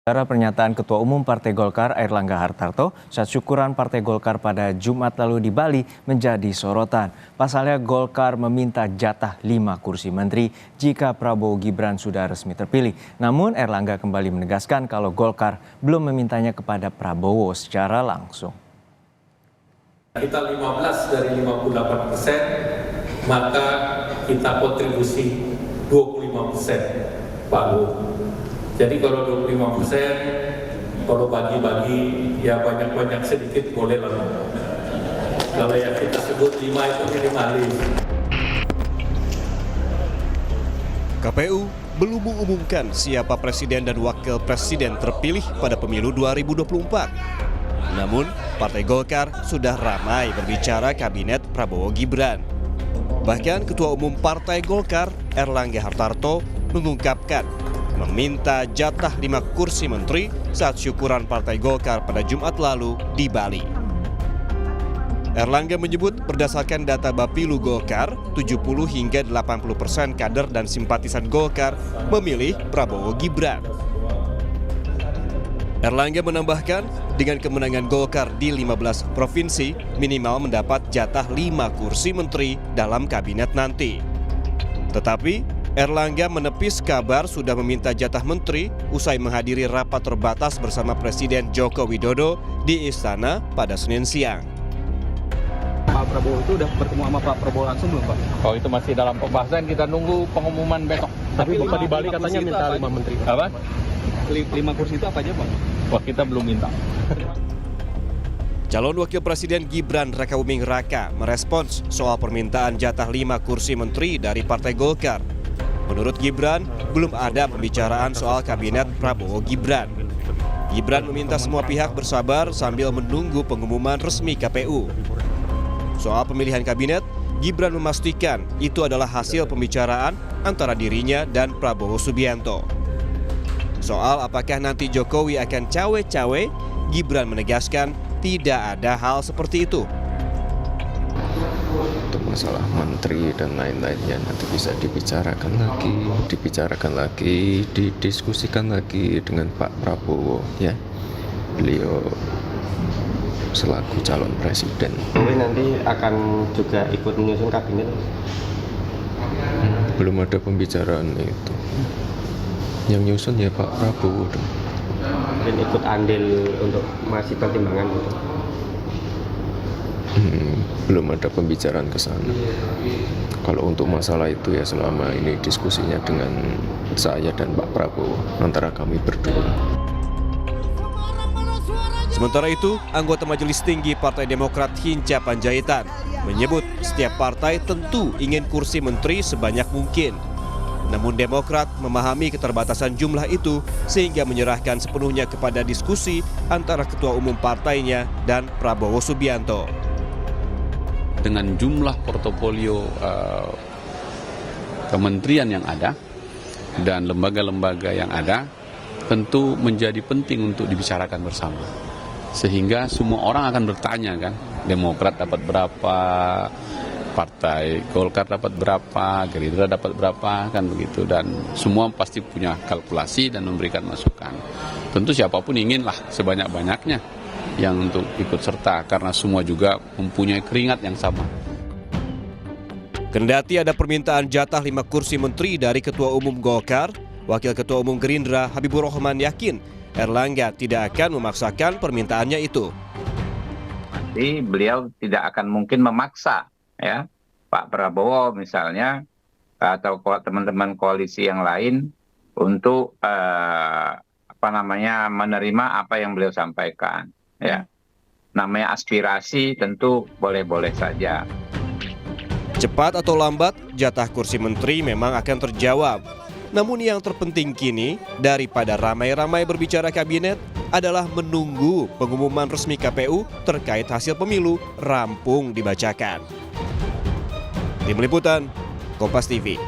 Saudara, pernyataan Ketua Umum Partai Golkar Airlangga Hartarto saat syukuran Partai Golkar pada Jumat lalu di Bali menjadi sorotan. Pasalnya Golkar meminta jatah 5 kursi menteri jika Prabowo Gibran sudah resmi terpilih. Namun Airlangga kembali menegaskan kalau Golkar belum memintanya kepada Prabowo secara langsung. Kita 15 dari 58%, maka kita kontribusi 25%, Pak Bu. Jadi kalau 25%, kalau bagi-bagi ya banyak-banyak sedikit boleh lah. Kalau yang kita sebut 5 itu minimalis. KPU belum mengumumkan siapa presiden dan wakil presiden terpilih pada pemilu 2024. Namun, Partai Golkar sudah ramai berbicara kabinet Prabowo Gibran. Bahkan Ketua Umum Partai Golkar Airlangga Hartarto mengungkapkan meminta jatah 5 kursi menteri saat syukuran Partai Golkar pada Jumat lalu di Bali. Airlangga menyebut berdasarkan data Bapilu Golkar, 70 hingga 80% kader dan simpatisan Golkar memilih Prabowo Gibran. Airlangga menambahkan, dengan kemenangan Golkar di 15 provinsi, minimal mendapat jatah 5 kursi menteri dalam kabinet nanti. Tetapi Airlangga menepis kabar sudah meminta jatah menteri usai menghadiri rapat terbatas bersama Presiden Joko Widodo di Istana pada Senin siang. Pak Prabowo itu udah bertemu sama Pak Prabowo langsung belum, Pak? Oh, itu masih dalam pembahasan, kita nunggu pengumuman besok. Tapi Bapak di Bali katanya minta 5 menteri. Apa? 5 kursi itu apa aja, Pak? Wah, kita belum minta. Calon Wakil Presiden Gibran Rakabuming Raka merespons soal permintaan jatah 5 kursi menteri dari Partai Golkar. Menurut Gibran, belum ada pembicaraan soal kabinet Prabowo Gibran. Gibran meminta semua pihak bersabar sambil menunggu pengumuman resmi KPU. Soal pemilihan kabinet, Gibran memastikan itu adalah hasil pembicaraan antara dirinya dan Prabowo Subianto. Soal apakah nanti Jokowi akan cawe-cawe, Gibran menegaskan tidak ada hal seperti itu. Untuk masalah menteri dan lain-lainnya nanti bisa dibicarakan lagi, didiskusikan lagi dengan Pak Prabowo, ya. Beliau selaku calon presiden. Jokowi nanti akan juga ikut menyusun kabinet? Belum ada pembicaraan itu. Yang nyusun ya Pak Prabowo dong. Dan ikut andil untuk masih pertimbangan gitu. Belum ada pembicaraan ke sana. Kalau untuk masalah itu ya selama ini diskusinya dengan saya dan Pak Prabowo antara kami berdua. Sementara itu, anggota Majelis Tinggi Partai Demokrat Hinca Panjaitan menyebut setiap partai tentu ingin kursi menteri sebanyak mungkin. Namun Demokrat memahami keterbatasan jumlah itu sehingga menyerahkan sepenuhnya kepada diskusi antara Ketua Umum partainya dan Prabowo Subianto. Dengan jumlah portofolio kementerian yang ada dan lembaga-lembaga yang ada, tentu menjadi penting untuk dibicarakan bersama. Sehingga semua orang akan bertanya kan, Demokrat dapat berapa, Partai Golkar dapat berapa, Gerindra dapat berapa, kan begitu. Dan semua pasti punya kalkulasi dan memberikan masukan. Tentu siapapun inginlah sebanyak-banyaknya yang untuk ikut serta, karena semua juga mempunyai keringat yang sama. Kendati ada permintaan jatah 5 kursi menteri dari Ketua Umum Golkar, Wakil Ketua Umum Gerindra Habibur Rahman yakin Airlangga tidak akan memaksakan permintaannya itu. Pasti beliau tidak akan mungkin memaksa, ya, Pak Prabowo misalnya atau teman-teman koalisi yang lain untuk menerima apa yang beliau sampaikan, ya. Namanya aspirasi tentu boleh-boleh saja. Cepat atau lambat, jatah kursi menteri memang akan terjawab. Namun yang terpenting kini, daripada ramai-ramai berbicara kabinet, adalah menunggu pengumuman resmi KPU terkait hasil pemilu rampung dibacakan. Tim Liputan, Kompas TV.